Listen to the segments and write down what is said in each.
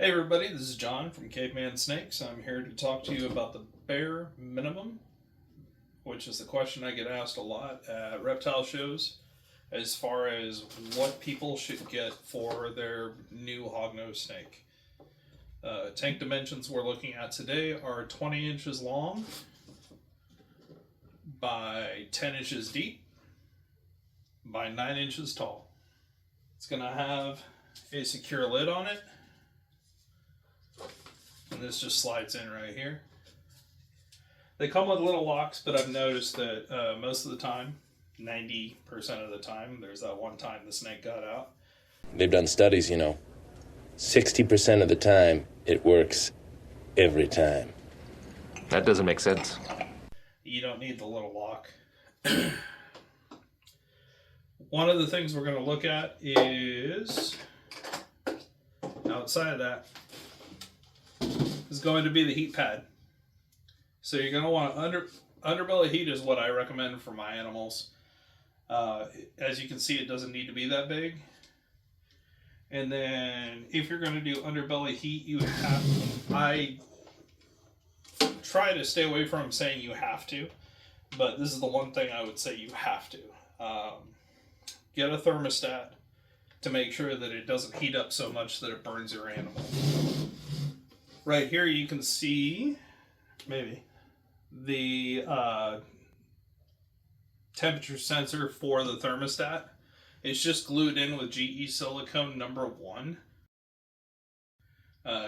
Hey everybody, this is John from Caveman Snakes. I'm here to talk to you about the bare minimum, which is the question I get asked a lot at reptile shows as far as what people should get for their new hognose snake. Tank dimensions we're looking at today are 20 inches long by 10 inches deep by 9 inches tall. It's going to have a secure lid on it. And this just slides in right here. They come with little locks, but I've noticed that most of the time, 90% of the time, there's that one time the snake got out. They've done studies, 60% of the time, it works every time. That doesn't make sense. You don't need the little lock. One of the things we're going to look at is, outside of that, is going to be the heat pad. So you're going to want underbelly heat is what I recommend for my animals. As you can see, it doesn't need to be that big. And then if you're going to do underbelly heat, I try to stay away from saying you have to, but this is the one thing I would say you have to. Get a thermostat to make sure that it doesn't heat up so much that it burns your animal. Right here you can see, maybe, the temperature sensor for the thermostat. It's just glued in with GE silicone number 1.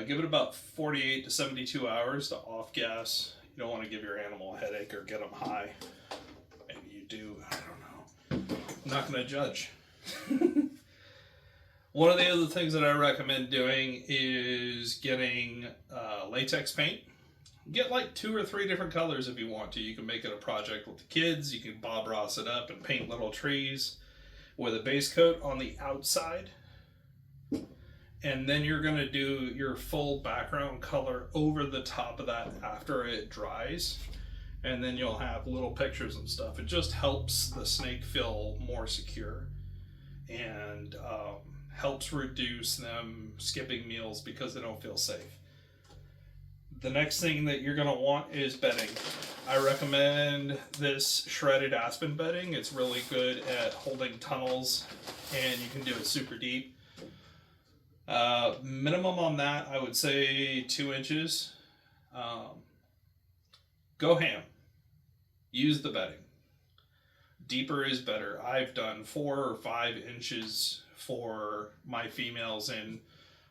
Give it about 48 to 72 hours to off gas. You don't want to give your animal a headache or get them high. Maybe you do, I don't know. I'm not going to judge. One of the other things that I recommend doing is getting latex paint. Get like 2 or 3 different colors if you want to. You can make it a project with the kids. You can Bob Ross it up and paint little trees with a base coat on the outside. And then you're going to do your full background color over the top of that after it dries. And then you'll have little pictures and stuff. It just helps the snake feel more secure and helps reduce them skipping meals because they don't feel safe. The next thing that you're going to want is bedding. I recommend this shredded aspen bedding. It's really good at holding tunnels and you can do it super deep. Minimum on that, I would say 2 inches. Go ham. Use the bedding. Deeper is better. I've done 4 or 5 inches for my females in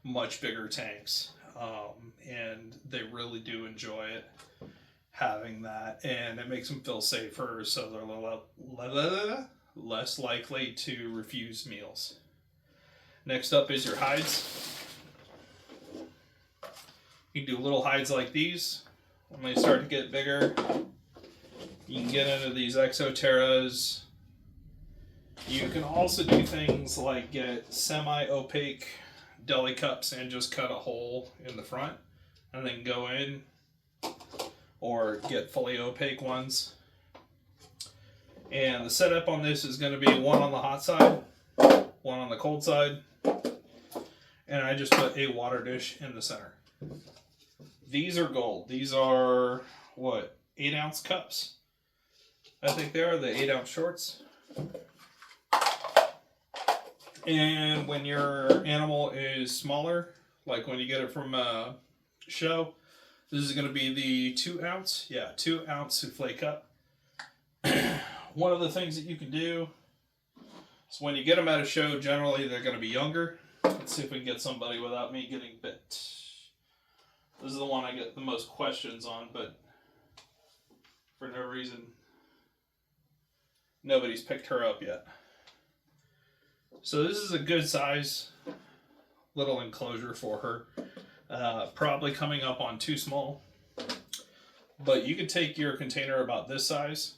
much bigger tanks. And they really do enjoy it, having that, and it makes them feel safer, so they're a little less likely to refuse meals. Next up is your hides. You can do little hides like these. When they start to get bigger, you can get into these Exoterras. You can also do things like get semi-opaque deli cups and just cut a hole in the front and then go in, or get fully opaque ones. And the setup on this is going to be one on the hot side, one on the cold side, and I just put a water dish in the center. These are gold. These are, what, 8-ounce cups? I think they are the 8-ounce shorts. And when your animal is smaller, like when you get it from a show, this is going to be the 2-ounce. Yeah, 2-ounce souffle cup. One of the things that you can do is when you get them at a show, generally they're going to be younger. Let's see if we can get somebody without me getting bit. This is the one I get the most questions on, but for no reason, nobody's picked her up yet. So this is a good size little enclosure for her. Probably coming up on too small. But you could take your container about this size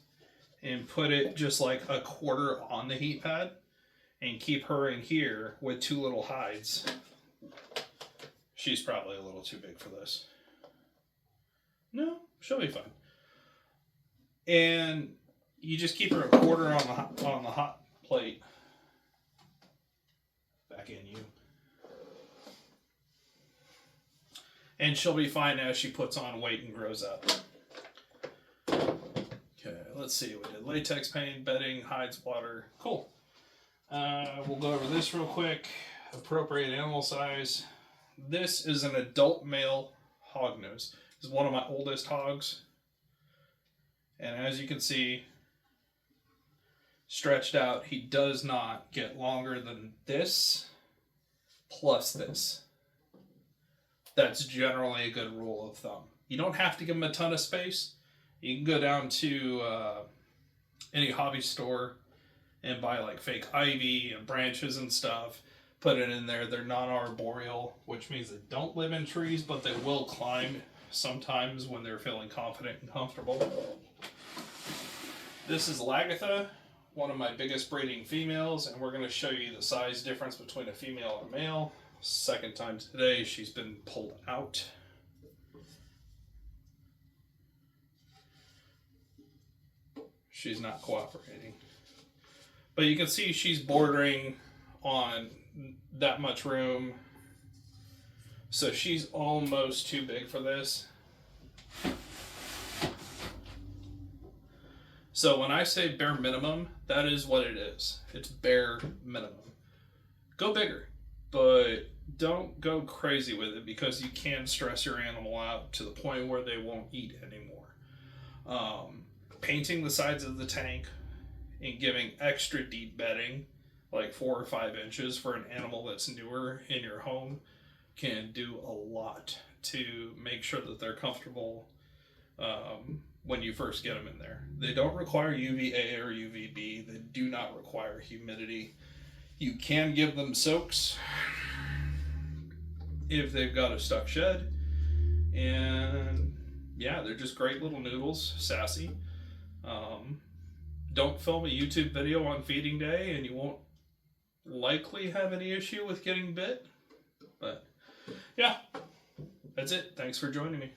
and put it just like a quarter on the heat pad and keep her in here with 2 little hides. She's probably a little too big for this. No, she'll be fine. And you just keep her a quarter on the hot plate. Back in you. and she'll be fine as she puts on weight and grows up. Okay, let's see. We did latex paint, bedding, hides, water. Cool. We'll go over this real quick. Appropriate animal size. This is an adult male hognose. This is one of my oldest hogs. And as you can see, stretched out, he does not get longer than this plus this. That's generally a good rule of thumb. You don't have to give him a ton of space. You can go down to any hobby store and buy like fake ivy and branches and stuff. Put it in there. They're non-arboreal, which means they don't live in trees, but they will climb sometimes when they're feeling confident and comfortable. This is Lagatha, one of my biggest breeding females, and we're going to show you the size difference between a female and a male. Second time today she's been pulled out. She's not cooperating. But you can see she's bordering on that much room. So she's almost too big for this. So when I say bare minimum, that is what it is. It's bare minimum. Go bigger, but don't go crazy with it because you can stress your animal out to the point where they won't eat anymore. Painting the sides of the tank and giving extra deep bedding, like 4 or 5 inches for an animal that's newer in your home, can do a lot to make sure that they're comfortable when you first get them in there. They don't require UVA or UVB. They do not require humidity. You can give them soaks if they've got a stuck shed. And yeah, they're just great little noodles, sassy. Don't film a YouTube video on feeding day and you won't likely have any issue with getting bit. But yeah, that's it. Thanks for joining me.